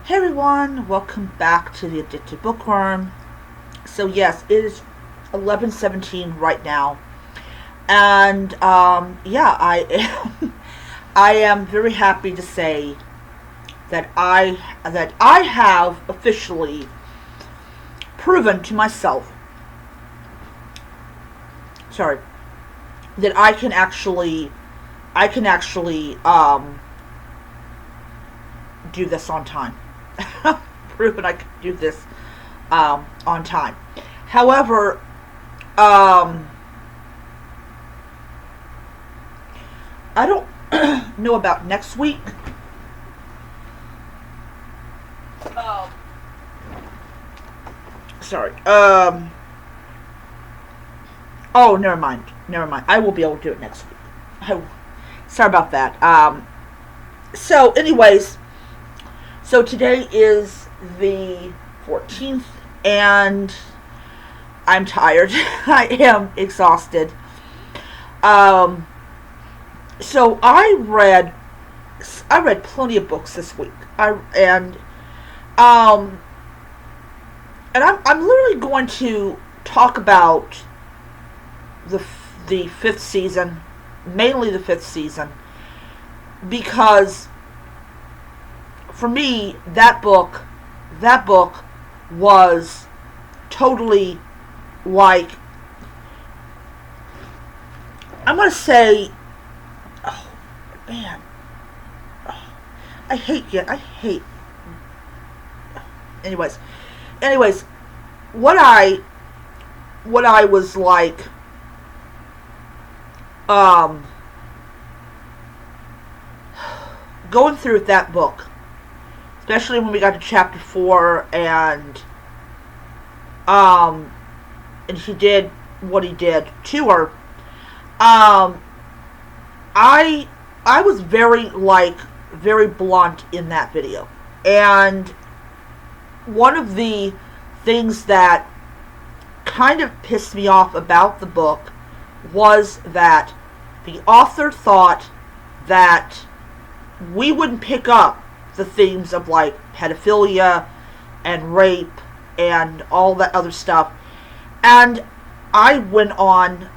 Hey everyone, welcome back to the Addicted Bookworm. So yes, it is 11:17 right now, and I am I am very happy to say that I have officially proven to myself, sorry, that I can actually do this on time. Proven I can do this on time. However, um, I don't know about next week. Um, Sorry. Oh, never mind. Never mind. I will be able to do it next week. Sorry about that. Anyways, so today is the 14th, and I'm tired. I am exhausted. Um, so I read plenty of books this week. Um I'm literally going to talk about the the fifth season, mainly the fifth season, because for me that book was totally like, I'm gonna say, oh man, oh, I hate. Anyways, anyways, what I was like, um, going through with that book, especially when we got to chapter 4, um, and he did what he did to her. Um, I I was very blunt in that video, and one of the things that kind of pissed me off about the book was that the author thought that we wouldn't pick up the themes of like pedophilia and rape and all that other stuff. And I went on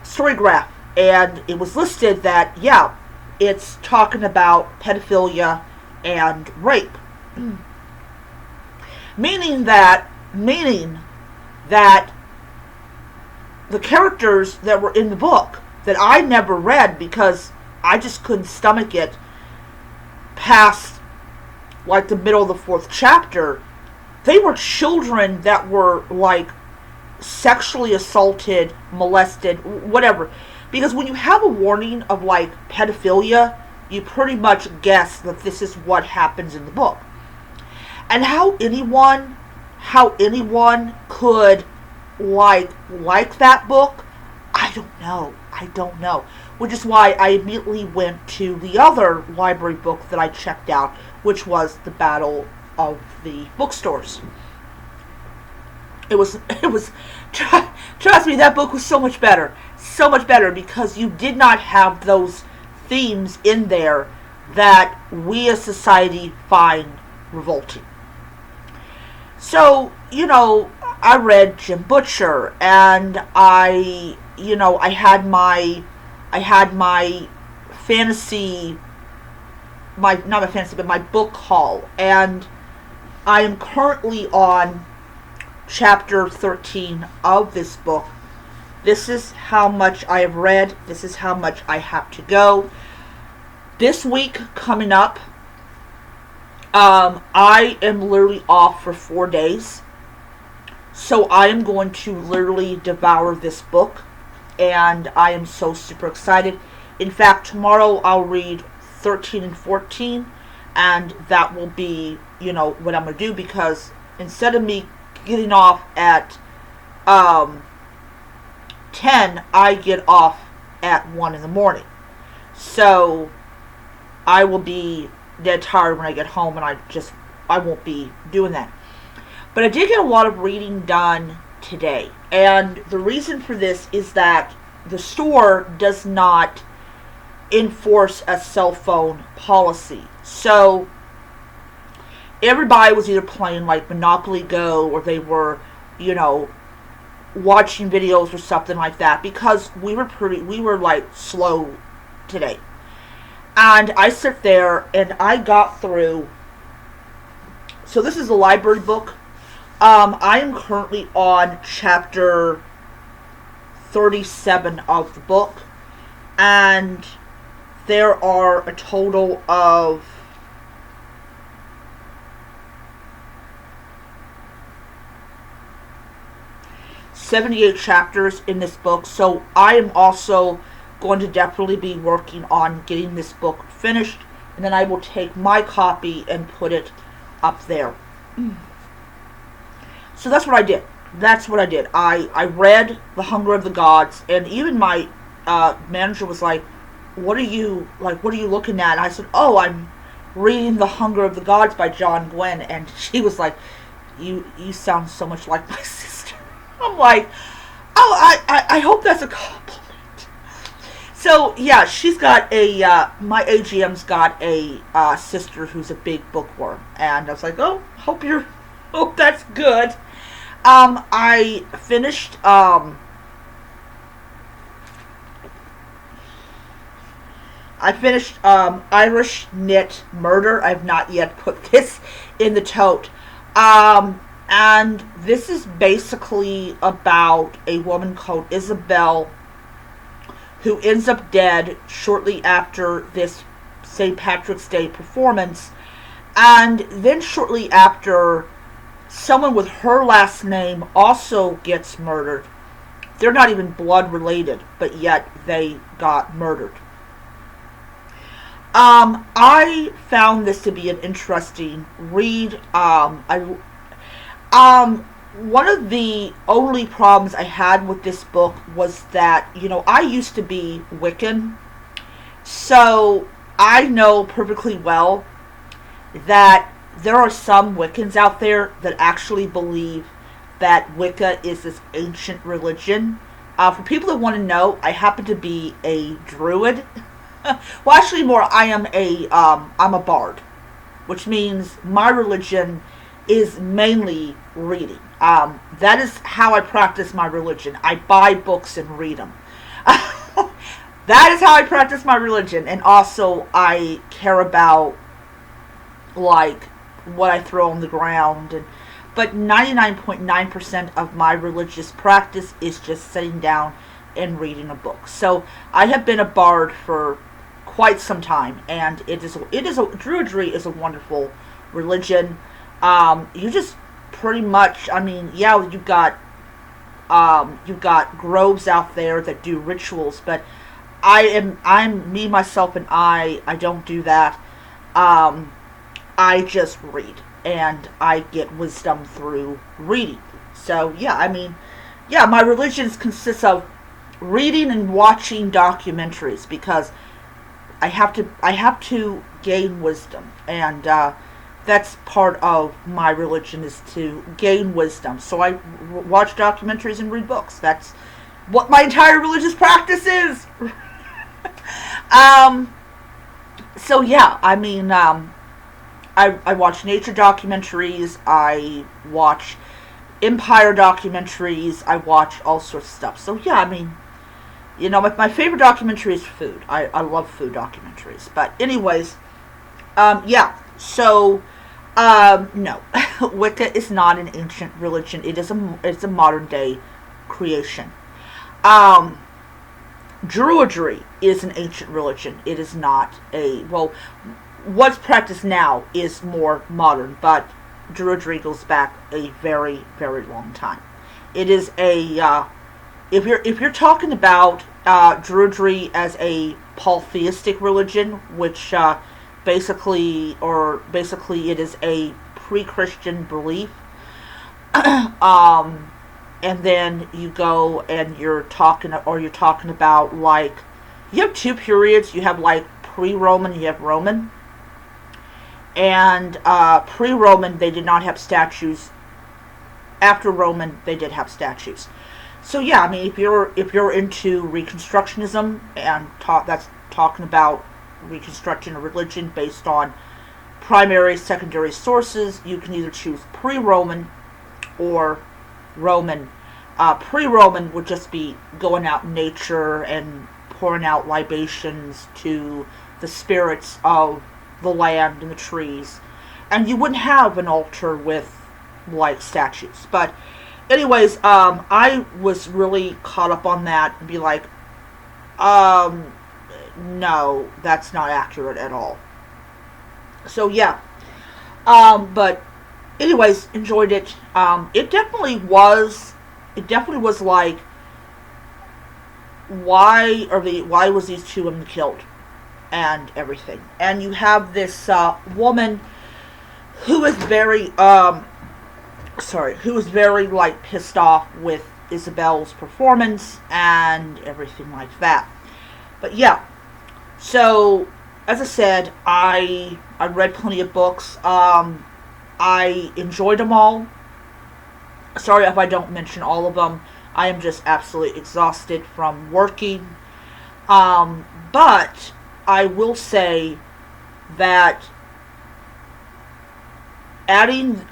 Storygraph, and it was listed that, yeah, it's talking about pedophilia and rape. Meaning that the characters that were in the book that I never read because I just couldn't stomach it past like the middle of the fourth chapter, they were children that were like sexually assaulted, molested, whatever. Because when you have a warning of like pedophilia, you pretty much guess that this is what happens in the book. And how anyone could like that book, I don't know. Which is why I immediately went to the other library book that I checked out, which was The Battle of the Bookstores. It was trust me, that book was so much better. So much better, because you did not have those themes in there that we as society find revolting. So, I read Jim Butcher, and I had my fantasy, my not my fantasy, but my book haul, and I am currently on chapter 13 of this book. This is how much I have read. This is how much I have to go. This week coming up, I am literally off for 4 days. So I am going to literally devour this book. And I am so super excited. In fact, tomorrow I'll read 13 and 14. And that will be, what I'm going to do. Because instead of me getting off at 10, I get off at 1 in the morning. So I will be dead tired when I get home, and I won't be doing that. But I did get a lot of reading done today. And the reason for this is that the store does not enforce a cell phone policy. So everybody was either playing like Monopoly Go, or they were, you know, watching videos or something like that, because we were like slow today. And I sit there and I got through. So this is a library book. I am currently on chapter 37 of the book, and there are a total of 78 chapters in this book. So I am also going to definitely be working on getting this book finished, and then I will take my copy and put it up there. So that's what I did. I read The Hunger of the Gods, and even my manager was like, what are you looking at? And I said, oh, I'm reading The Hunger of the Gods by John Gwynne. And she was like, you sound so much like my sister. I'm like, oh, I hope that's a compliment. So yeah, she's got my AGM's got a sister who's a big bookworm, and I was like, oh, hope that's good. I finished Irish Knit Murder. I've not yet put this in the tote. And this is basically about a woman called Isabel who ends up dead shortly after this St. Patrick's Day performance. And then shortly after, someone with her last name also gets murdered. They're not even blood related, but yet they got murdered. I found this to be an interesting read. One of the only problems I had with this book was that, I used to be Wiccan, so I know perfectly well that there are some Wiccans out there that actually believe that Wicca is this ancient religion. For people that want to know, I happen to be a druid. Well, actually I'm a bard, which means my religion is mainly reading. That is how I practice my religion. I buy books and read them. That is how I practice my religion. And also, I care about, like, what I throw on the ground. But 99.9% of my religious practice is just sitting down and reading a book. So, I have been a bard for quite some time. And Druidry is a wonderful religion. You just pretty much, you've got groves out there that do rituals, but I'm me, myself, and I don't do that. I just read, and I get wisdom through reading. So my religion consists of reading and watching documentaries, because I have to gain wisdom, and that's part of my religion, is to gain wisdom. So I watch documentaries and read books. That's what my entire religious practice is. I watch nature documentaries. I watch empire documentaries. I watch all sorts of stuff. So my favorite documentary is food. I love food documentaries. But anyways, So, no, Wicca is not an ancient religion. It's a modern day creation. Druidry is an ancient religion. It is not what's practiced now is more modern, but Druidry goes back a very, very long time. It is if you're talking about Druidry as a polytheistic religion, which basically it is a pre-Christian belief. And then you go and you're talking about, like, you have two periods. You have, like, pre-Roman, you have Roman. And pre-Roman, they did not have statues. After Roman, they did have statues. So if you're into Reconstructionism, and that's talking about reconstructing a religion based on primary, secondary sources. You can either choose pre-Roman or Roman. Pre-Roman would just be going out in nature and pouring out libations to the spirits of the land and the trees. And you wouldn't have an altar with, like, statues. But anyways, I was really caught up on that and be like, no, that's not accurate at all. So, yeah. But anyways, enjoyed it. It definitely was like, why was these two women killed and everything. And you have this woman who is very like pissed off with Isabel's performance and everything like that. But yeah, so as I said, I read plenty of books. I enjoyed them all. Sorry if I don't mention all of them. I am just absolutely exhausted from working. But I will say that adding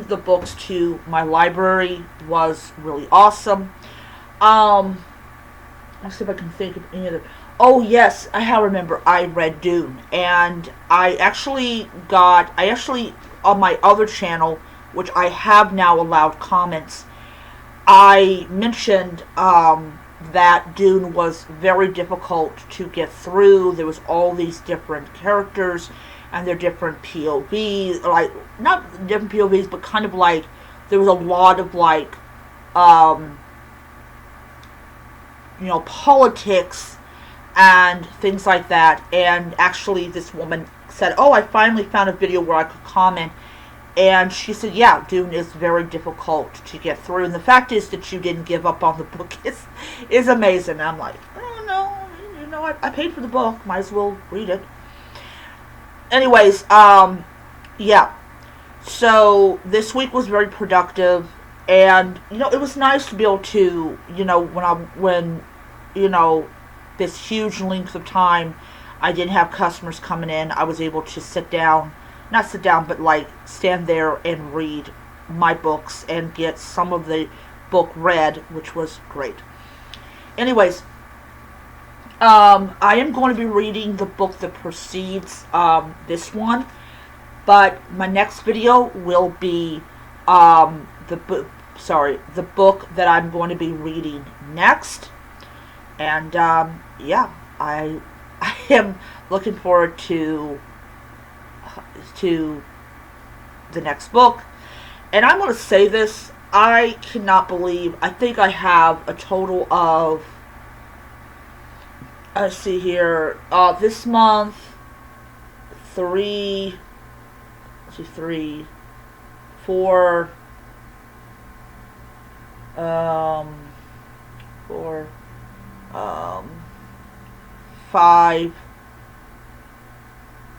the books to my library was really awesome. Let's see if I can think of any other. Oh yes, I remember. I read Dune, and I actually on my other channel, which I have now allowed comments, I mentioned that Dune was very difficult to get through. There was all these different characters and their different POVs, like, not different POVs, but kind of like, there was a lot of like, politics and things like that. And actually this woman said, oh, I finally found a video where I could comment. And she said, yeah, Dune is very difficult to get through. And the fact is that you didn't give up on the book is amazing. And I'm like, oh, no, I paid for the book. Might as well read it. Anyways, yeah. So this week was very productive. And, it was nice to be able to, when this huge length of time I didn't have customers coming in, I was able to but like stand there and read my books and get some of the book read, which was great. Anyways, I am going to be reading the book that precedes this one, but my next video will be the book that I'm going to be reading next. And yeah, I am looking forward to the next book. And I'm going to say this, I cannot believe, I think I have a total of, let's see here, this month, 4, 5,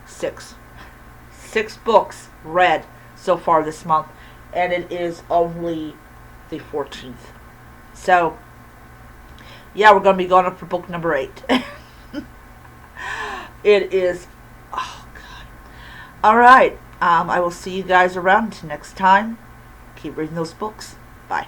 6 books read so far this month, and it is only the 14th. So, yeah, we're going to be going up for book number 8. It is, oh God. Alright, I will see you guys around next time. Keep reading those books. Bye.